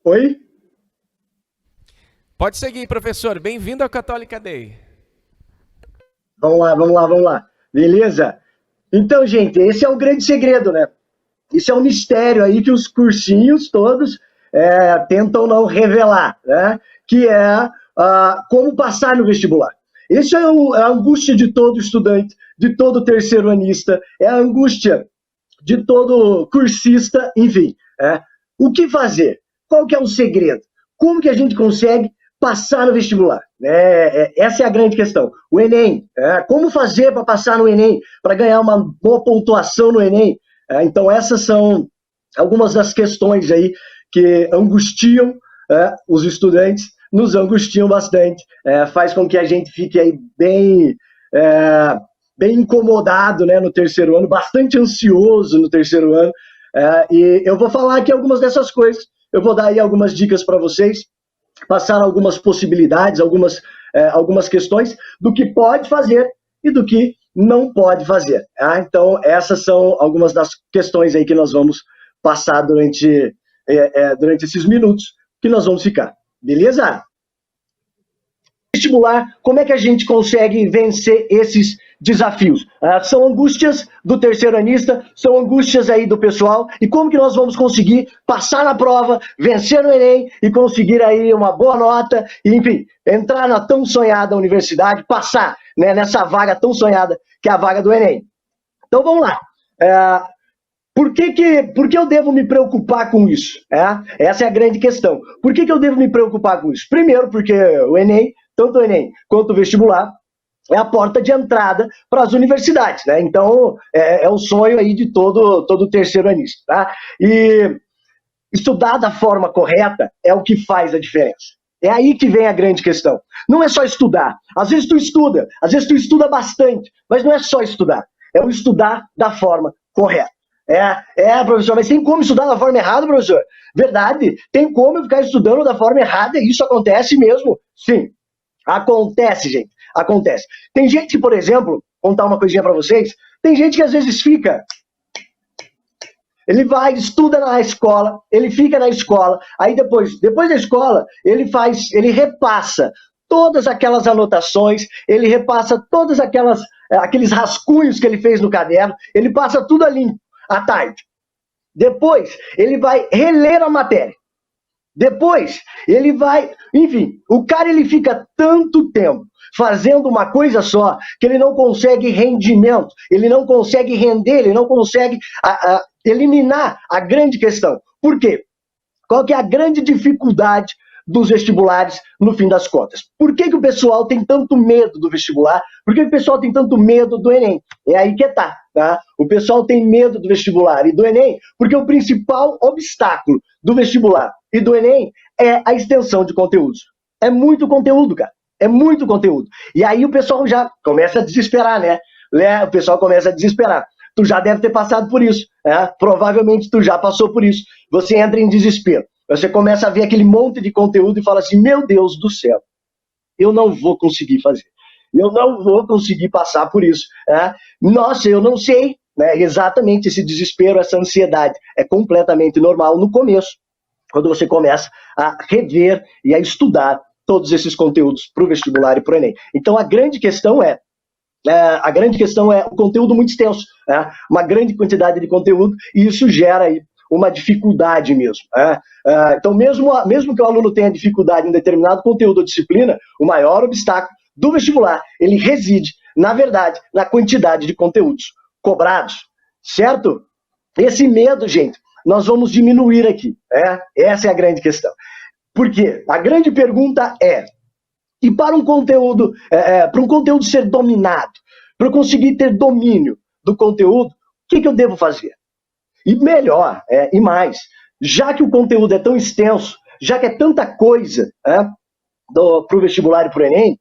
Oi? Pode seguir, professor. Bem-vindo ao Católica Day. Vamos lá. Beleza? Então, gente, esse é o grande segredo, né? Isso é um mistério aí que os cursinhos todos tentam não revelar, né? Que é como passar no vestibular. Isso é a angústia de todo estudante, de todo terceiranista, é a angústia de todo cursista, enfim. O que fazer? Qual que é o segredo? Como que a gente consegue passar no vestibular? Essa é a grande questão. O Enem, como fazer para passar no Enem, para ganhar uma boa pontuação no Enem? Então, essas são algumas das questões aí que angustiam os estudantes, nos angustiam bastante, faz com que a gente fique aí bem incomodado, né, no terceiro ano, bastante ansioso no terceiro ano, e eu vou falar aqui algumas dessas coisas, eu vou dar aí algumas dicas para vocês, passar algumas possibilidades, algumas questões do que pode fazer e do que não pode fazer. Então, essas são algumas das questões aí que nós vamos passar durante esses minutos que nós vamos ficar. Beleza? Vestibular, como é que a gente consegue vencer esses desafios? São angústias do terceiranista, são angústias aí do pessoal, e como que nós vamos conseguir passar na prova, vencer no Enem e conseguir aí uma boa nota, e, enfim, entrar na tão sonhada universidade, passar, né, nessa vaga tão sonhada que é a vaga do Enem. Então vamos lá. Por que eu devo me preocupar com isso? Essa é a grande questão. Por que eu devo me preocupar com isso? Primeiro, porque o Enem, tanto o Enem quanto o vestibular, é a porta de entrada para as universidades, né? Então, é o sonho aí de todo terceiranista, tá? E estudar da forma correta é o que faz a diferença. É aí que vem a grande questão. Não é só estudar. Às vezes tu estuda bastante, mas não é só estudar. É o estudar da forma correta. Professor, mas tem como estudar da forma errada, professor? Verdade, tem como ficar estudando da forma errada e isso acontece mesmo? Sim, acontece, gente, acontece. Tem gente, por exemplo, vou contar uma coisinha pra vocês, tem gente que às vezes ele vai, estuda na escola, ele fica na escola, aí depois da escola, ele repassa todas aquelas anotações, ele repassa todos aqueles rascunhos que ele fez no caderno, ele passa tudo ali à tarde. Depois, ele vai reler a matéria. Depois, ele vai... Enfim, o cara ele fica tanto tempo fazendo uma coisa só que ele não consegue rendimento, ele não consegue render, ele não consegue eliminar a grande questão. Por quê? Qual que é a grande dificuldade dos vestibulares no fim das contas? Por que o pessoal tem tanto medo do vestibular? Por que o pessoal tem tanto medo do Enem? É aí que tá? O pessoal tem medo do vestibular e do Enem porque o principal obstáculo do vestibular e do Enem é a extensão de conteúdos. É muito conteúdo, cara. É muito conteúdo. E aí o pessoal já começa a desesperar, né? O pessoal começa a desesperar. Tu já deve ter passado por isso. Provavelmente tu já passou por isso. Você entra em desespero. Você começa a ver aquele monte de conteúdo e fala assim, meu Deus do céu, eu não vou conseguir fazer. Eu não vou conseguir passar por isso. Nossa, eu não sei. Exatamente esse desespero, essa ansiedade é completamente normal no começo, quando você começa a rever e a estudar todos esses conteúdos para o vestibular e para o Enem. Então, a grande questão é o conteúdo muito extenso, uma grande quantidade de conteúdo, e isso gera aí uma dificuldade mesmo. Então, mesmo que o aluno tenha dificuldade em determinado conteúdo ou disciplina, o maior obstáculo do vestibular, ele reside, na verdade, na quantidade de conteúdos cobrados, certo? Esse medo, gente, nós vamos diminuir aqui. Essa é a grande questão. Por quê? A grande pergunta é, e para um conteúdo ser dominado, para eu conseguir ter domínio do conteúdo, o que eu devo fazer? E melhor, e mais, já que o conteúdo é tão extenso, já que é tanta coisa para o vestibular e para o Enem,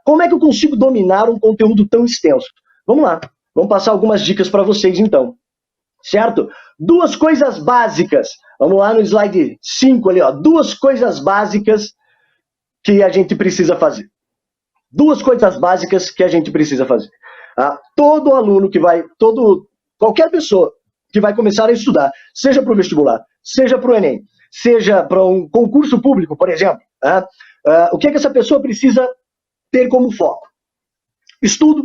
como é que eu consigo dominar um conteúdo tão extenso? Vamos lá, vamos passar algumas dicas para vocês então, certo? Duas coisas básicas, vamos lá no slide 5 ali, duas coisas básicas que a gente precisa fazer. Duas coisas básicas que a gente precisa fazer. Todo aluno qualquer pessoa que vai começar a estudar, seja para o vestibular, seja para o Enem, seja para um concurso público, por exemplo, o que essa pessoa precisa ter como foco? Estudo,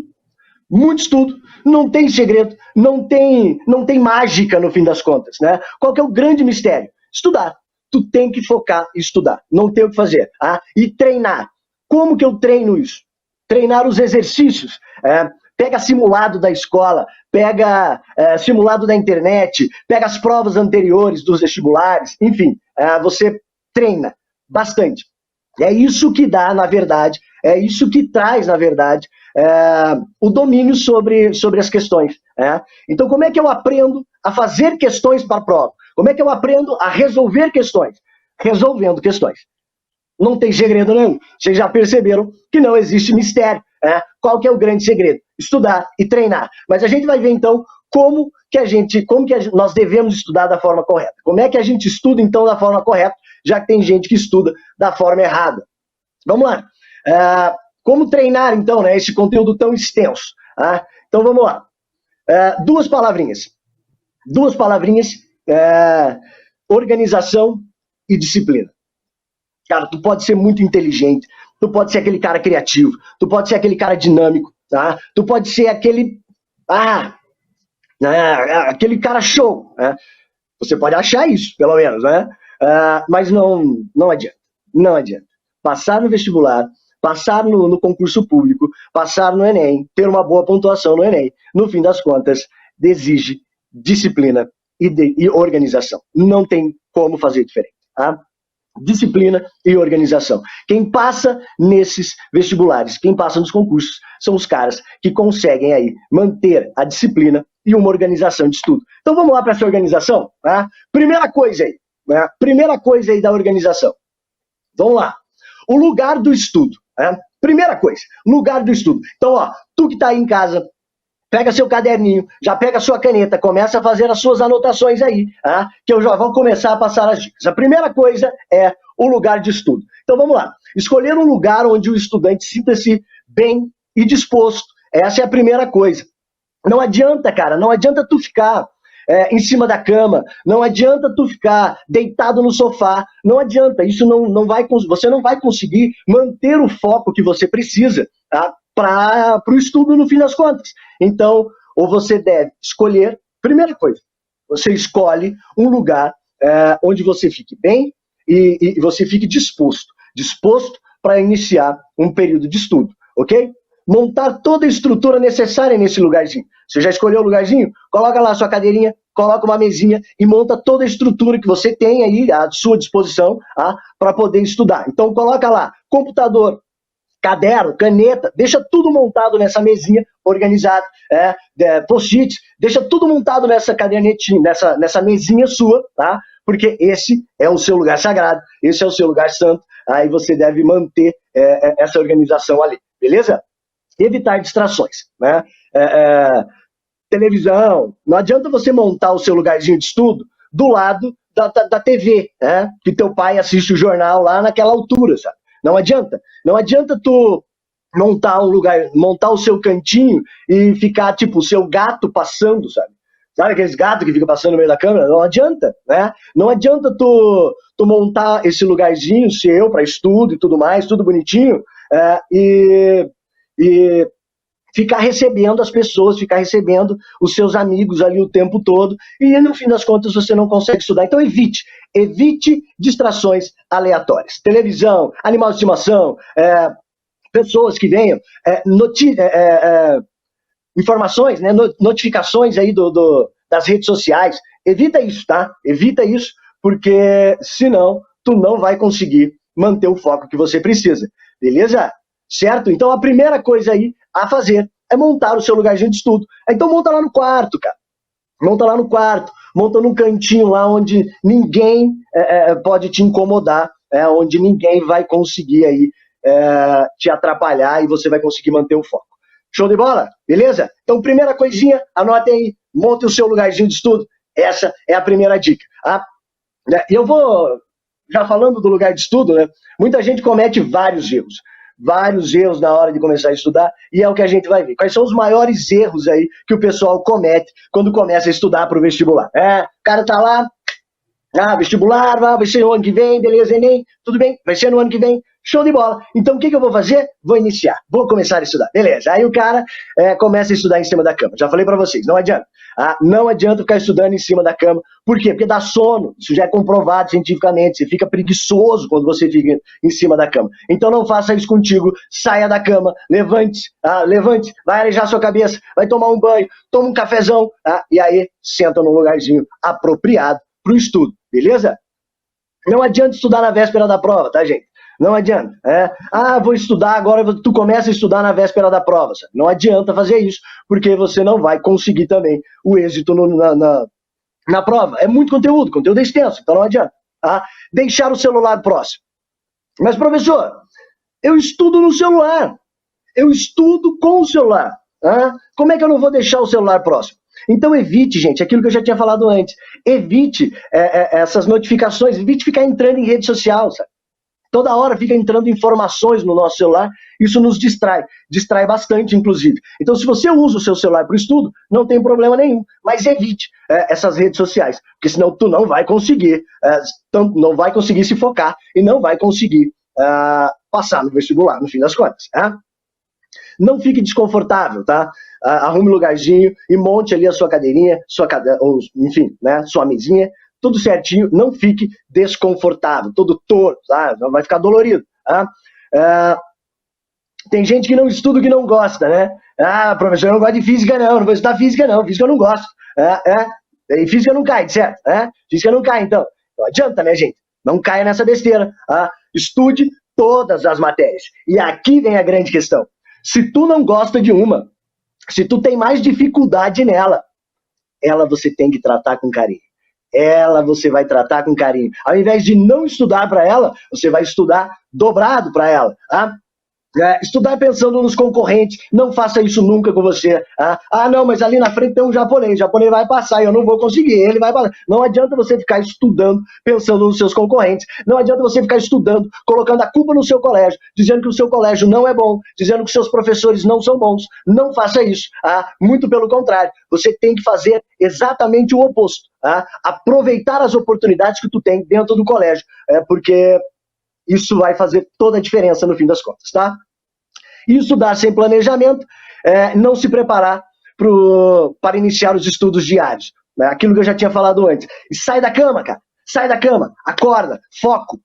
muito estudo, não tem segredo, não tem mágica no fim das contas, né? Qual que é o grande mistério? Estudar. Tu tem que focar em estudar, não tem o que fazer. E treinar. Como que eu treino isso? Treinar os exercícios. Pega simulado da escola, pega simulado da internet, pega as provas anteriores dos vestibulares, enfim, você treina bastante. É isso que dá, na verdade, é isso que traz, na verdade, o domínio sobre as questões. Então, como é que eu aprendo a fazer questões para a prova? Como é que eu aprendo a resolver questões? Resolvendo questões. Não tem segredo nenhum. Vocês já perceberam que não existe mistério. Qual que é o grande segredo? Estudar e treinar. Mas a gente vai ver, então, como que nós devemos estudar da forma correta. Como é que a gente estuda, então, da forma correta, já que tem gente que estuda da forma errada. Vamos lá. Como treinar, então, né, esse conteúdo tão extenso? Então, vamos lá. Duas palavrinhas. Organização e disciplina. Cara, tu pode ser muito inteligente, tu pode ser aquele cara criativo, tu pode ser aquele cara dinâmico, tá? Tu pode ser aquele cara show, né? Você pode achar isso, pelo menos, né? Mas não adianta. Não adianta. Passar no vestibular, passar no concurso público, passar no Enem, ter uma boa pontuação no Enem, no fim das contas, exige disciplina e organização. Não tem como fazer diferente, tá? Disciplina e organização. Quem passa nesses vestibulares, quem passa nos concursos, são os caras que conseguem aí manter a disciplina e uma organização de estudo. Então vamos lá para essa organização, tá? Primeira coisa aí da organização. Vamos lá. O lugar do estudo. Primeira coisa, lugar do estudo. Então, tu que está aí em casa, pega seu caderninho, já pega sua caneta, começa a fazer as suas anotações aí, que eu já vou começar a passar as dicas. A primeira coisa é o lugar de estudo. Então vamos lá. Escolher um lugar onde o estudante sinta-se bem e disposto. Essa é a primeira coisa. Não adianta, cara, não adianta tu ficar em cima da cama, não adianta tu ficar deitado no sofá, não adianta, isso você não vai conseguir manter o foco que você precisa, tá? Para o estudo no fim das contas. Então, ou você deve escolher, primeira coisa, você escolhe um lugar onde você fique bem e você fique disposto para iniciar um período de estudo, ok? Montar toda a estrutura necessária nesse lugarzinho. Você já escolheu o lugarzinho? Coloca lá a sua cadeirinha, coloca uma mesinha e monta toda a estrutura que você tem aí à sua disposição para poder estudar. Então, coloca lá computador, caderno, caneta, deixa tudo montado nessa mesinha, organizado, post-its, deixa tudo montado nessa cadernetinha, nessa mesinha sua, tá? Porque esse é o seu lugar sagrado, esse é o seu lugar santo, aí você deve manter essa organização ali, beleza? Evitar distrações, né? Televisão, não adianta você montar o seu lugarzinho de estudo do lado da TV, né? Que teu pai assiste o jornal lá naquela altura, sabe? Não adianta tu montar um lugar, montar o seu cantinho e ficar, tipo, o seu gato passando, sabe? Sabe aqueles gatos que ficam passando no meio da câmera? Não adianta, né? Não adianta tu montar esse lugarzinho seu para estudo e tudo mais, tudo bonitinho, e ficar recebendo as pessoas, ficar recebendo os seus amigos ali o tempo todo, e no fim das contas você não consegue estudar. Então evite distrações aleatórias. Televisão, animal de estimação, pessoas que venham, informações, né, notificações aí das redes sociais. Evita isso, tá? Evita isso, porque senão tu não vai conseguir manter o foco que você precisa. Beleza? Certo? Então a primeira coisa aí a fazer é montar o seu lugarzinho de estudo. Então monta lá no quarto, cara. Monta lá no quarto, monta num cantinho lá onde ninguém pode te incomodar, onde ninguém vai conseguir aí te atrapalhar e você vai conseguir manter o foco. Show de bola? Beleza? Então primeira coisinha, anotem aí, monte o seu lugarzinho de estudo. Essa é a primeira dica. E eu vou, já falando do lugar de estudo, né? Muita gente comete vários erros na hora de começar a estudar, e é o que a gente vai ver. Quais são os maiores erros aí que o pessoal comete quando começa a estudar para o vestibular? O cara tá lá, Vestibular, vai ser no ano que vem, beleza, Enem, tudo bem, vai ser no ano que vem, show de bola. Então o que eu vou fazer? Vou iniciar, vou começar a estudar, beleza. Aí o cara começa a estudar em cima da cama. Já falei pra vocês, não adianta. Não adianta ficar estudando em cima da cama. Por quê? Porque dá sono, isso já é comprovado cientificamente. Você fica preguiçoso quando você fica em cima da cama. Então não faça isso contigo, saia da cama, levante, vai arejar sua cabeça, vai tomar um banho, toma um cafezão, e aí senta num lugarzinho apropriado pro estudo, beleza? Não adianta estudar na véspera da prova, tá, gente? Não adianta. Vou estudar agora, tu começa a estudar na véspera da prova. Sabe? Não adianta fazer isso, porque você não vai conseguir também o êxito na prova. É muito conteúdo é extenso, então não adianta. Deixar o celular próximo. Mas, professor, eu estudo no celular. Eu estudo com o celular. Como é que eu não vou deixar o celular próximo? Então evite, gente, aquilo que eu já tinha falado antes. Evite essas notificações, evite ficar entrando em rede social, sabe? Toda hora fica entrando informações no nosso celular, isso nos distrai bastante, inclusive. Então, se você usa o seu celular para o estudo, não tem problema nenhum, mas evite essas redes sociais, porque senão tu não vai conseguir, não vai conseguir se focar e não vai conseguir passar no vestibular, no fim das contas. Não fique desconfortável, tá? Arrume um lugarzinho e monte ali a sua cadeirinha, enfim, né, sua mesinha, tudo certinho, não fique desconfortável, todo torto, tá? Vai ficar dolorido. Tem gente que não estuda o que não gosta, né? Professor, eu não gosto de física não vou estudar física não eu não gosto. E física não cai, certo? Física não cai, então. Não adianta, né, gente? Não caia nessa besteira. Estude todas as matérias. E aqui vem a grande questão. Se tu não gosta de uma, se tu tem mais dificuldade nela, ela você tem que tratar com carinho. Ela você vai tratar com carinho. Ao invés de não estudar para ela, você vai estudar dobrado para ela. Estudar pensando nos concorrentes, não faça isso nunca com você. Não, mas ali na frente tem um japonês, o japonês vai passar, eu não vou conseguir, ele vai passar. Não adianta você ficar estudando pensando nos seus concorrentes, não adianta você ficar estudando, colocando a culpa no seu colégio, dizendo que o seu colégio não é bom, dizendo que seus professores não são bons. Não faça isso, muito pelo contrário, você tem que fazer exatamente o oposto, aproveitar as oportunidades que tu tem dentro do colégio, porque isso vai fazer toda a diferença no fim das contas, tá? E estudar sem planejamento, não se preparar para iniciar os estudos diários. Aquilo que eu já tinha falado antes. E sai da cama, cara. Sai da cama. Acorda. Foco.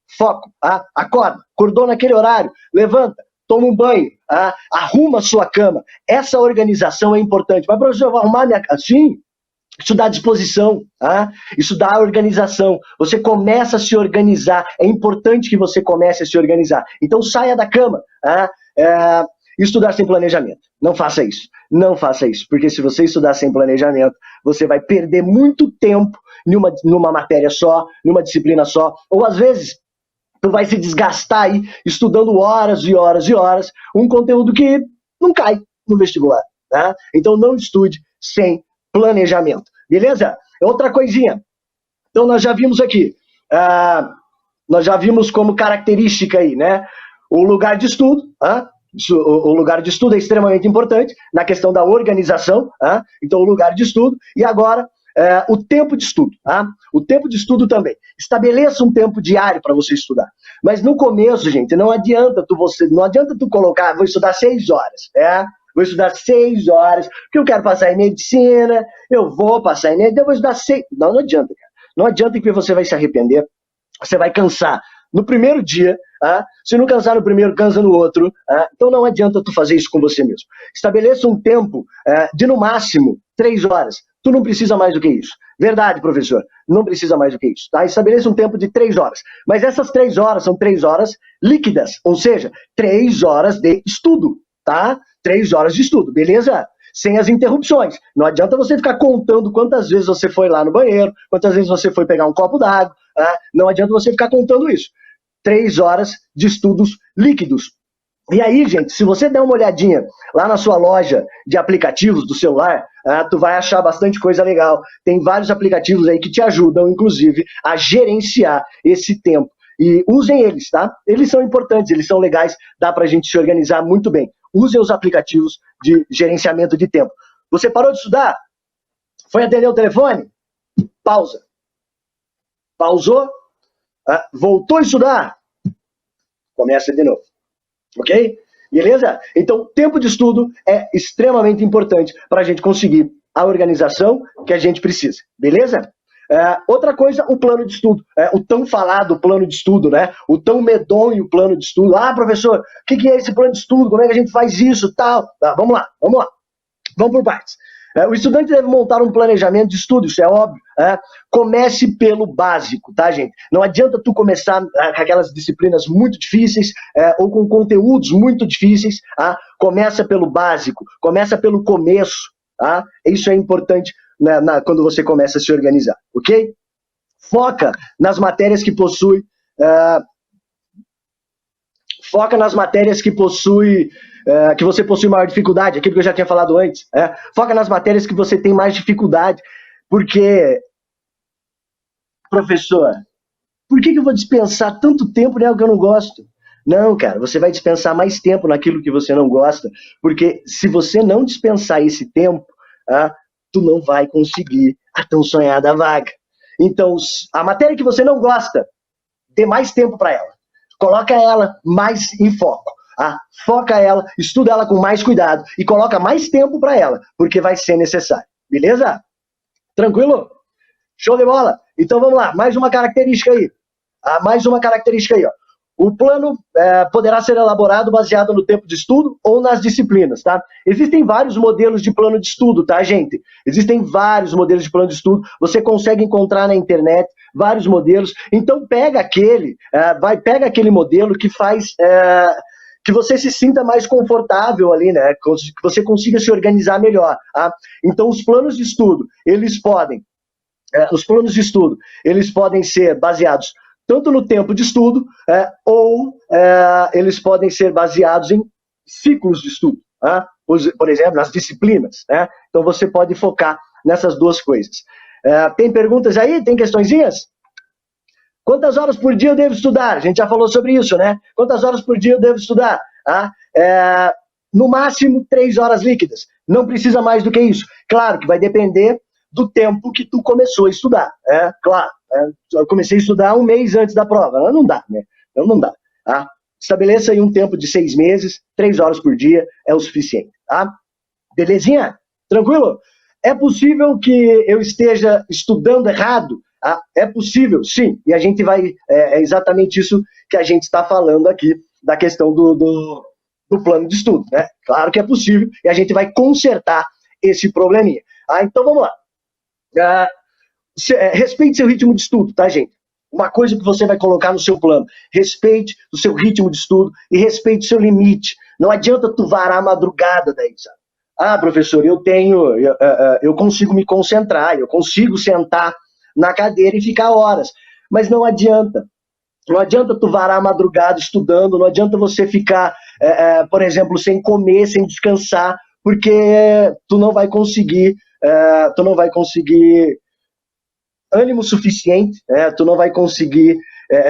Acorda. Acordou naquele horário. Levanta. Toma um banho. Arruma a sua cama. Essa organização é importante. Mas, professor, eu vou arrumar minha cama? Sim. Isso dá disposição, isso dá organização. Você começa a se organizar. É importante que você comece a se organizar. Então saia da cama. Estudar sem planejamento. Não faça isso. Não faça isso. Porque se você estudar sem planejamento, você vai perder muito tempo numa matéria só, numa disciplina só. Ou às vezes, tu vai se desgastar aí estudando horas e horas e horas um conteúdo que não cai no vestibular. Então não estude sem planejamento, beleza? Outra coisinha. Então nós já vimos aqui, nós já vimos como característica aí, né? O lugar de estudo, o lugar de estudo é extremamente importante na questão da organização, então o lugar de estudo, e agora o tempo de estudo, o tempo de estudo também. Estabeleça um tempo diário para você estudar. Mas no começo, gente, não adianta tu colocar, vou estudar 6 horas, vou estudar 6 horas, porque eu quero passar em medicina, eu vou passar em medicina, eu vou estudar 6... Não adianta, cara. Não adianta que você vai se arrepender, você vai cansar no primeiro dia, se não cansar no primeiro, cansa no outro, então não adianta tu fazer isso com você mesmo. Estabeleça um tempo de no máximo 3 horas, tu não precisa mais do que isso. Verdade, professor, não precisa mais do que isso. Estabeleça um tempo de 3 horas, mas essas 3 horas são 3 horas líquidas, ou seja, 3 horas de estudo, tá? 3 horas de estudo, beleza? Sem as interrupções. Não adianta você ficar contando quantas vezes você foi lá no banheiro, quantas vezes você foi pegar um copo d'água, não adianta você ficar contando isso. 3 horas de estudos líquidos. E aí, gente, se você der uma olhadinha lá na sua loja de aplicativos do celular, tu vai achar bastante coisa legal. Tem vários aplicativos aí que te ajudam, inclusive, a gerenciar esse tempo. E usem eles, tá? Eles são importantes, eles são legais, dá pra gente se organizar muito bem. Usem os aplicativos de gerenciamento de tempo. Você parou de estudar? Foi atender o telefone? Pausa. Pausou, voltou a estudar, começa de novo, ok? Beleza? Então, tempo de estudo é extremamente importante para a gente conseguir a organização que a gente precisa, beleza? Outra coisa, o plano de estudo, o tão falado plano de estudo, né? O tão medonho plano de estudo. Professor, o que é esse plano de estudo? Como é que a gente faz isso, tal? Vamos lá. Vamos por partes. O estudante deve montar um planejamento de estudo, isso é óbvio. Comece pelo básico, tá, gente? Não adianta tu começar com aquelas disciplinas muito difíceis ou com conteúdos muito difíceis. Começa pelo básico, começa pelo começo. Isso é importante quando você começa a se organizar, ok? Foca nas matérias que possui... Foca nas matérias que você possui maior dificuldade, aquilo que eu já tinha falado antes. Foca nas matérias que você tem mais dificuldade, porque, professor, por que eu vou dispensar tanto tempo em algo que eu não gosto? Não, cara, você vai dispensar mais tempo naquilo que você não gosta, porque se você não dispensar esse tempo, tu não vai conseguir a tão sonhada vaga. Então, a matéria que você não gosta, dê mais tempo para ela. Coloca ela mais em foco. Foca ela, estuda ela com mais cuidado e coloca mais tempo para ela, porque vai ser necessário. Beleza? Tranquilo? Show de bola? Então vamos lá, mais uma característica aí. Ó. O plano poderá ser elaborado baseado no tempo de estudo ou nas disciplinas, tá? Existem vários modelos de plano de estudo, tá, gente? Existem vários modelos de plano de estudo. Você consegue encontrar na internet vários modelos. Então pega aquele modelo que faz que você se sinta mais confortável ali, né? Que você consiga se organizar melhor. Então os planos de estudo, eles podem ser baseados tanto no tempo de estudo, ou eles podem ser baseados em ciclos de estudo, por exemplo, nas disciplinas. Então você pode focar nessas duas coisas. Tem perguntas aí? Tem questõezinhas? Quantas horas por dia eu devo estudar? A gente já falou sobre isso, né? Quantas horas por dia eu devo estudar? No máximo 3 horas líquidas. Não precisa mais do que isso. Claro que vai depender do tempo que tu começou a estudar. Claro, eu comecei a estudar 1 mês antes da prova. Não dá, né? Não dá. Estabeleça aí um tempo de 6 meses, 3 horas por dia é o suficiente. Belezinha? Tranquilo? É possível que eu esteja estudando errado? É possível, sim. E a gente vai... É exatamente isso que a gente está falando aqui, da questão do plano de estudo, né? Claro que é possível e a gente vai consertar esse probleminha. Então vamos lá. Respeite seu ritmo de estudo, tá, gente? Uma coisa que você vai colocar no seu plano: respeite o seu ritmo de estudo e respeite o seu limite. Não adianta tu varar a madrugada daí, sabe? Professor, eu consigo me concentrar, eu consigo sentar na cadeira e ficar horas, mas não adianta. Não adianta tu varar a madrugada estudando, não adianta você ficar, por exemplo, sem comer, sem descansar, porque tu não vai conseguir ânimo suficiente, tu não vai conseguir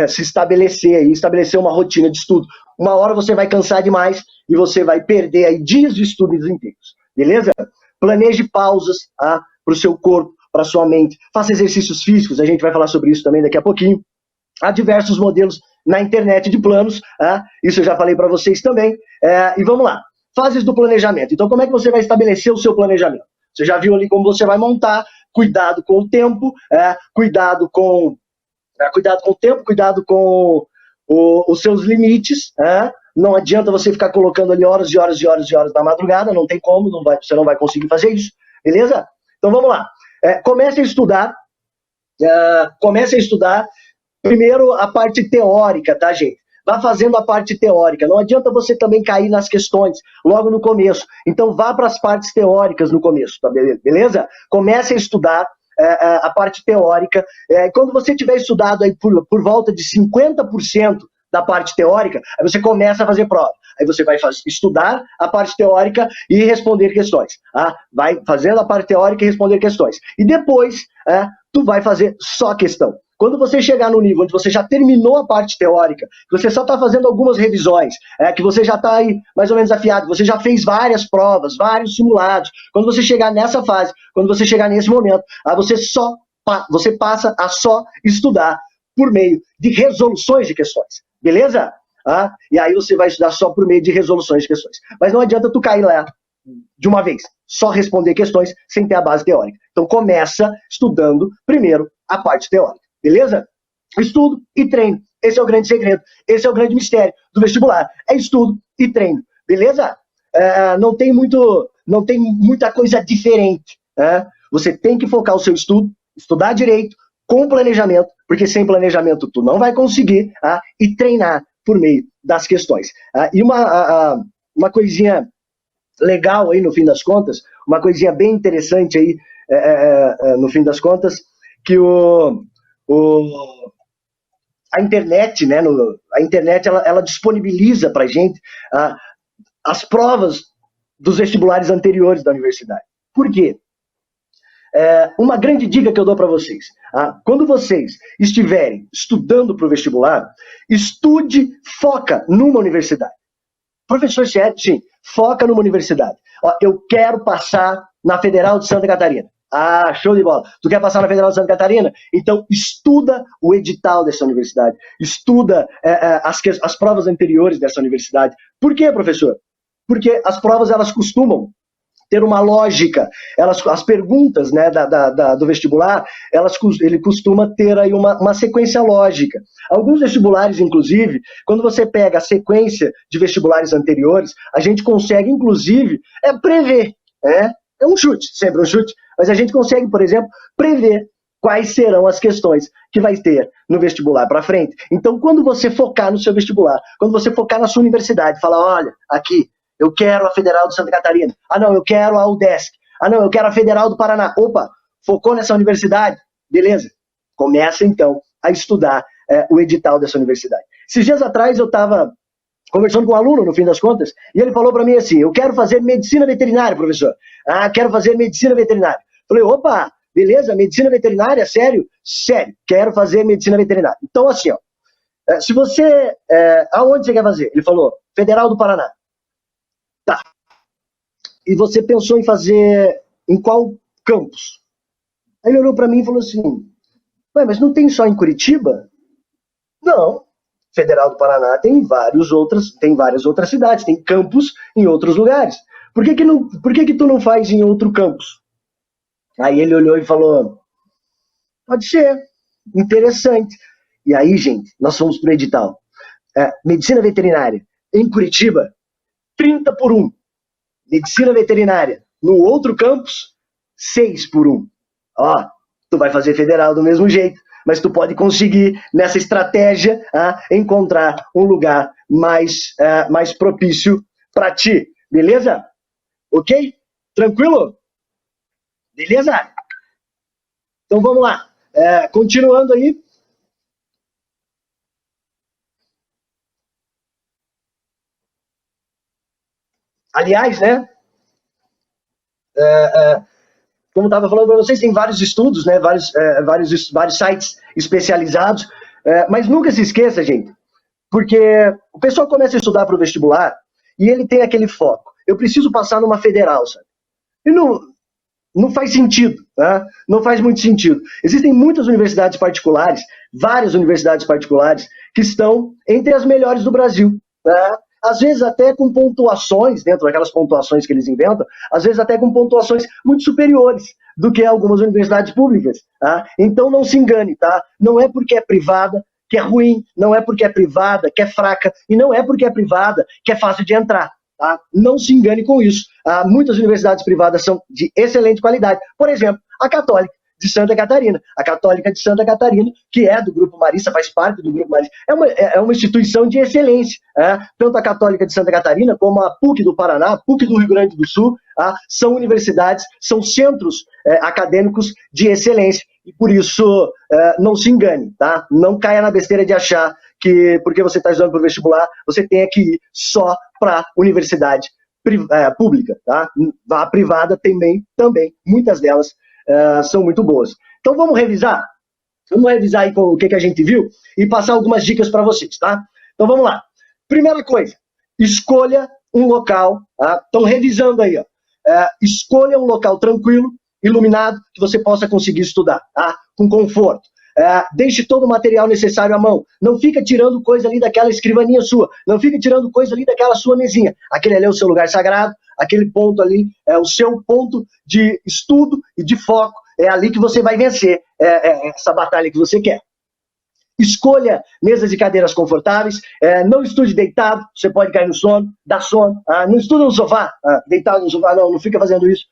se estabelecer uma rotina de estudo. Uma hora você vai cansar demais e você vai perder aí dias de estudos inteiros, beleza? Planeje pausas para o seu corpo, para a sua mente. Faça exercícios físicos, a gente vai falar sobre isso também daqui a pouquinho. Há diversos modelos na internet de planos, isso eu já falei para vocês também. E vamos lá, fases do planejamento. Então, como é que você vai estabelecer o seu planejamento? Você já viu ali como você vai montar. Cuidado com o tempo, cuidado com o tempo, cuidado com os seus limites. Não adianta você ficar colocando ali horas e horas e horas e horas da madrugada, não tem como, você não vai conseguir fazer isso, beleza? Então vamos lá. Comece a estudar primeiro a parte teórica, tá, gente? Vá fazendo a parte teórica. Não adianta você também cair nas questões logo no começo. Então vá para as partes teóricas no começo, tá, beleza? Comece a estudar a parte teórica. Quando você tiver estudado aí por volta de 50% da parte teórica, aí você começa a fazer prova. Aí você vai estudar a parte teórica e responder questões. Vai fazendo a parte teórica e responder questões. E depois, tu vai fazer só questão. Quando você chegar no nível onde você já terminou a parte teórica, que você só está fazendo algumas revisões, que você já está aí mais ou menos afiado, você já fez várias provas, vários simulados, quando você chegar nessa fase, quando você chegar nesse momento, aí você só você passa a só estudar por meio de resoluções de questões, beleza? E aí você vai estudar só por meio de resoluções de questões. Mas não adianta tu cair lá de uma vez, só responder questões sem ter a base teórica. Então começa estudando primeiro a parte teórica, beleza? Estudo e treino. Esse é o grande segredo, esse é o grande mistério do vestibular. É estudo e treino, beleza? Não tem muita coisa diferente. Você tem que focar o seu estudo, estudar direito, com planejamento, porque sem planejamento tu não vai conseguir, e treinar por meio das questões. E uma coisinha legal aí no fim das contas, uma coisinha bem interessante aí no fim das contas, que a internet, né, a internet ela disponibiliza para a gente as provas dos vestibulares anteriores da universidade. Por quê? Uma grande dica que eu dou para vocês: quando vocês estiverem estudando para o vestibular, estude, foca numa universidade. Professor, sim, foca numa universidade. Eu quero passar na Federal de Santa Catarina. Show de bola. Tu quer passar na Federal de Santa Catarina? Então estuda o edital dessa universidade, estuda as provas anteriores dessa universidade. Por quê, professor? Porque as provas elas costumam ter uma lógica, as perguntas, né, do vestibular, ele costuma ter aí uma sequência lógica. Alguns vestibulares, inclusive, quando você pega a sequência de vestibulares anteriores, a gente consegue, inclusive, prever. É um chute, sempre um chute, mas a gente consegue, por exemplo, prever quais serão as questões que vai ter no vestibular para frente. Então, quando você focar no seu vestibular, quando você focar na sua universidade, falar, olha, aqui, eu quero a Federal de Santa Catarina. Não, eu quero a UDESC. Não, eu quero a Federal do Paraná. Opa, focou nessa universidade? Beleza. Começa, então, a estudar o edital dessa universidade. Esses dias atrás, eu estava conversando com um aluno, no fim das contas, e ele falou para mim assim, eu quero fazer medicina veterinária, professor. Quero fazer medicina veterinária. Falei, opa, beleza, medicina veterinária? Sério? Sério, quero fazer medicina veterinária. Então, assim, se você... aonde você quer fazer? Ele falou, Federal do Paraná. Tá. E você pensou em fazer em qual campus? Aí ele olhou para mim e falou assim, mas não tem só em Curitiba? Não. Federal do Paraná tem várias outras cidades, tem campus em outros lugares. Por que tu não faz em outro campus? Aí ele olhou e falou, pode ser, interessante. E aí, gente, nós fomos pro edital. Medicina veterinária em Curitiba, 30-1. Medicina veterinária no outro campus, 6-1. Tu vai fazer federal do mesmo jeito, mas tu pode conseguir, nessa estratégia, encontrar um lugar mais propício para ti. Beleza? Ok? Tranquilo? Beleza? Então vamos lá. Continuando aí. Aliás, né? Como eu estava falando para vocês, tem vários estudos, né? Vários sites especializados, mas nunca se esqueça, gente, porque o pessoal começa a estudar para o vestibular e ele tem aquele foco. Eu preciso passar numa federal, sabe? E não faz sentido, tá? Não faz muito sentido. Existem muitas universidades particulares, várias universidades particulares, que estão entre as melhores do Brasil, tá? Às vezes até com pontuações, dentro daquelas pontuações que eles inventam, às vezes até com pontuações muito superiores do que algumas universidades públicas. Tá? Então não se engane, tá? Não é porque é privada que é ruim, não é porque é privada que é fraca, e não é porque é privada que é fácil de entrar. Tá? Não se engane com isso. Muitas universidades privadas são de excelente qualidade. Por exemplo, a Católica de Santa Catarina. A Católica de Santa Catarina, que é do Grupo Marista, faz parte do Grupo Marista, é uma instituição de excelência. Tanto a Católica de Santa Catarina, como a PUC do Paraná, a PUC do Rio Grande do Sul, são universidades, são centros acadêmicos de excelência. E por isso, não se engane, tá? Não caia na besteira de achar que, porque você está estudando para o vestibular, você tenha que ir só para universidade pública. Tá? A privada também, muitas delas, são muito boas. Então vamos revisar? Vamos revisar aí com o que a gente viu e passar algumas dicas para vocês, tá? Então vamos lá. Primeira coisa, escolha um local, tá? Estão revisando aí, ó. Escolha um local tranquilo, iluminado, que você possa conseguir estudar, tá? Com conforto. Deixe todo o material necessário à mão. Não fica tirando coisa ali daquela escrivaninha sua. Não fica tirando coisa ali daquela sua mesinha. Aquele ali é o seu lugar sagrado. Aquele ponto ali é o seu ponto de estudo e de foco. É ali que você vai vencer essa batalha que você quer. Escolha mesas e cadeiras confortáveis. Não estude deitado. Você pode cair no sono, dar sono. Não estuda no sofá. Deitado no sofá, não fica fazendo isso.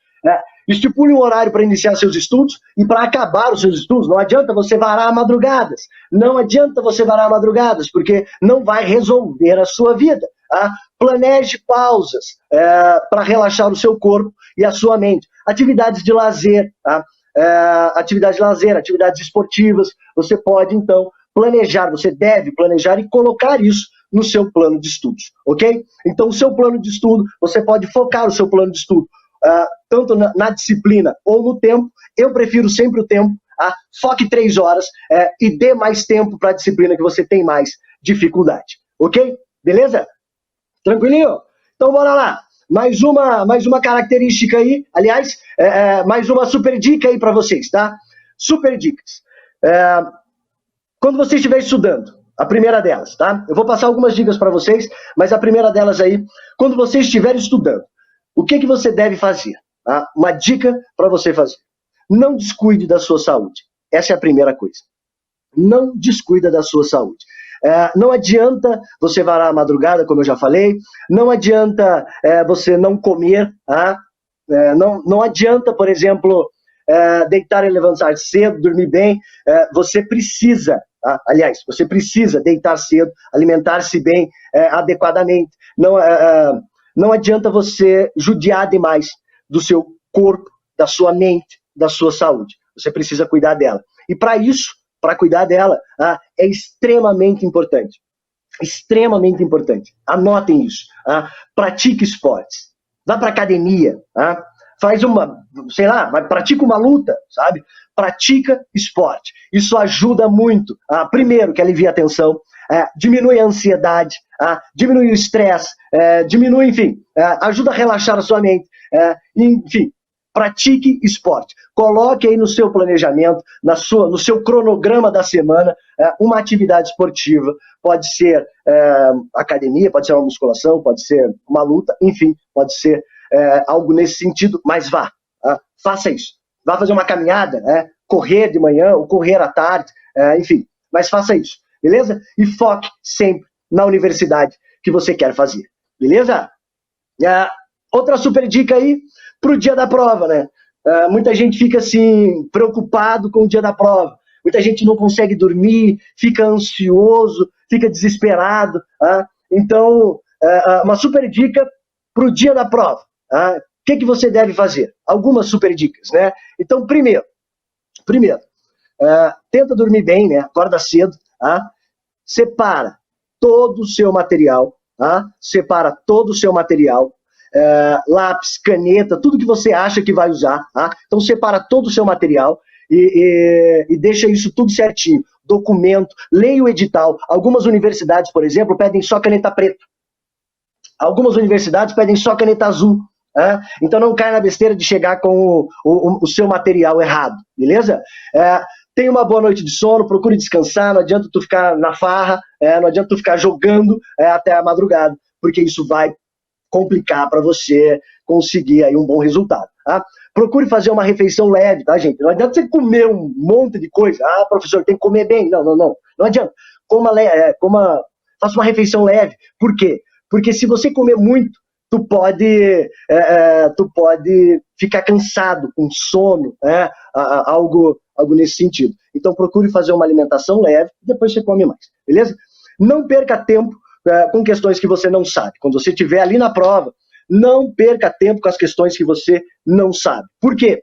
Estipule um horário para iniciar seus estudos e para acabar os seus estudos. Não adianta você varar madrugadas. Não adianta você varar madrugadas, porque não vai resolver a sua vida. Planeje pausas para relaxar o seu corpo e a sua mente. Atividades de lazer, atividades esportivas. Você pode, então, planejar, você deve planejar e colocar isso no seu plano de estudos, ok? Então, o seu plano de estudo, você pode focar o seu plano de estudo tanto na disciplina ou no tempo. Eu prefiro sempre o tempo. Foque 3 horas e dê mais tempo para a disciplina que você tem mais dificuldade, ok? Beleza? Tranquilinho? Então bora lá. Mais uma característica aí, aliás, mais uma super dica aí para vocês, tá? Super dicas. Quando você estiver estudando, a primeira delas, tá? Eu vou passar algumas dicas para vocês, mas a primeira delas aí, quando você estiver estudando, o que você deve fazer? Uma dica para você fazer. Não descuide da sua saúde. Essa é a primeira coisa. Não descuida da sua saúde. Não adianta você varar a madrugada, como eu já falei. Não adianta você não comer. Não adianta, por exemplo, deitar e levantar cedo, dormir bem. Você precisa, você precisa deitar cedo, alimentar-se bem, adequadamente. Não adianta você judiar demais do seu corpo, da sua mente, da sua saúde. Você precisa cuidar dela. E para isso, para cuidar dela, é extremamente importante. Extremamente importante. Anotem isso. Pratique esportes. Vá para academia. Pratica uma luta, sabe? Pratica esporte. Isso ajuda muito. Primeiro, que alivia a tensão, diminui a ansiedade, diminui o estresse, ajuda a relaxar a sua mente, enfim, pratique esporte. Coloque aí no seu planejamento, no seu cronograma da semana, uma atividade esportiva. Pode ser academia, pode ser uma musculação, pode ser uma luta, enfim, pode ser algo nesse sentido, mas vá, faça isso. Vá fazer uma caminhada, correr de manhã ou correr à tarde, enfim, mas faça isso, beleza? E foque sempre na universidade que você quer fazer, beleza? Outra super dica aí para o dia da prova, né? Muita gente fica assim, preocupado com o dia da prova. Muita gente não consegue dormir, fica ansioso, fica desesperado. Então, uma super dica para o dia da prova. O que você deve fazer? Algumas super dicas, né? Então, primeiro, tenta dormir bem, né? Acorda cedo, separa todo o seu material, lápis, caneta, tudo que você acha que vai usar, Então separa todo o seu material e deixa isso tudo certinho. Documento, leia o edital. Algumas universidades, por exemplo, pedem só caneta preta. Algumas universidades pedem só caneta azul. Então não caia na besteira de chegar com o seu material errado, beleza? Tenha uma boa noite de sono, procure descansar, não adianta tu ficar na farra, não adianta tu ficar jogando até a madrugada, porque isso vai complicar para você conseguir aí um bom resultado. Procure fazer uma refeição leve, tá, gente? Não adianta você comer um monte de coisa. Professor, tem que comer bem. Não adianta. Faça uma refeição leve. Por quê? Porque se você comer muito, tu pode ficar cansado, com sono, algo nesse sentido. Então procure fazer uma alimentação leve e depois você come mais, beleza? Não perca tempo com questões que você não sabe. Quando você estiver ali na prova, não perca tempo com as questões que você não sabe. Por quê?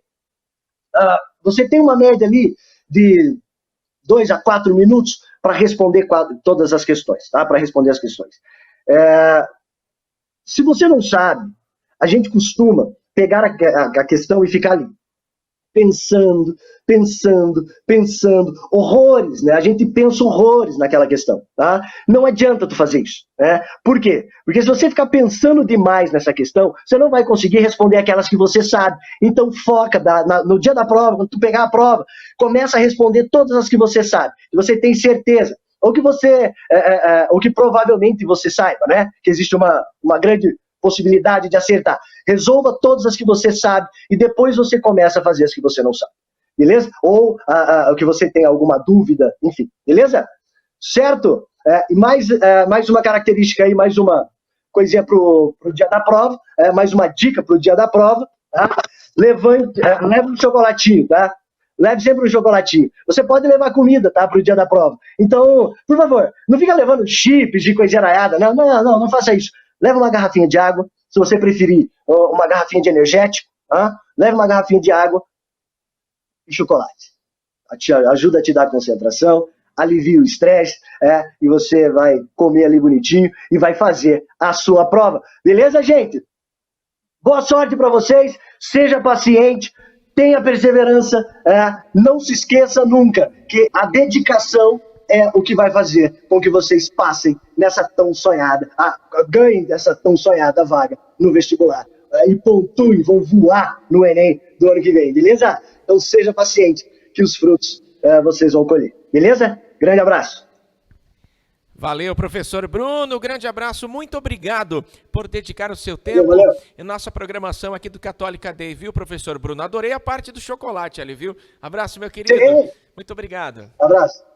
Você tem uma média ali de 2 a 4 minutos para responder todas as questões, tá? Para responder as questões. Se você não sabe, a gente costuma pegar a questão e ficar ali. pensando, horrores, né? A gente pensa horrores naquela questão, tá? Não adianta tu fazer isso, né? Por quê? Porque se você ficar pensando demais nessa questão, você não vai conseguir responder aquelas que você sabe. Então foca no dia da prova, quando tu pegar a prova, começa a responder todas as que você sabe, que você tem certeza, ou que provavelmente você saiba, né? Que existe uma grande possibilidade de acertar. Resolva todas as que você sabe e depois você começa a fazer as que você não sabe. Beleza? Ou o que você tem alguma dúvida, enfim, beleza? Certo? E mais uma característica aí, mais uma coisinha pro dia da prova, mais uma dica pro dia da prova, tá? Leva um chocolatinho, tá? Leve sempre um chocolatinho. Você pode levar comida, tá? Pro dia da prova. Então, por favor, não fica levando chips de coisinha araiada, não faça isso. Leva uma garrafinha de água, se você preferir uma garrafinha de energético, tá? Leve uma garrafinha de água, e chocolate. Ajuda a te dar concentração, alivia o estresse, e você vai comer ali bonitinho e vai fazer a sua prova. Beleza, gente? Boa sorte para vocês, seja paciente, tenha perseverança, não se esqueça nunca que a dedicação é o que vai fazer com que vocês passem nessa tão sonhada, ganhem dessa tão sonhada vaga no vestibular. E pontuem, vão voar no Enem do ano que vem, beleza? Então seja paciente, que os frutos vocês vão colher, beleza? Grande abraço. Valeu, professor Bruno, grande abraço, muito obrigado por dedicar o seu tempo Valeu. em nossa programação aqui do Católica Day, viu, professor Bruno? Adorei a parte do chocolate ali, viu? Abraço, meu querido. Sim. Muito obrigado. Abraço.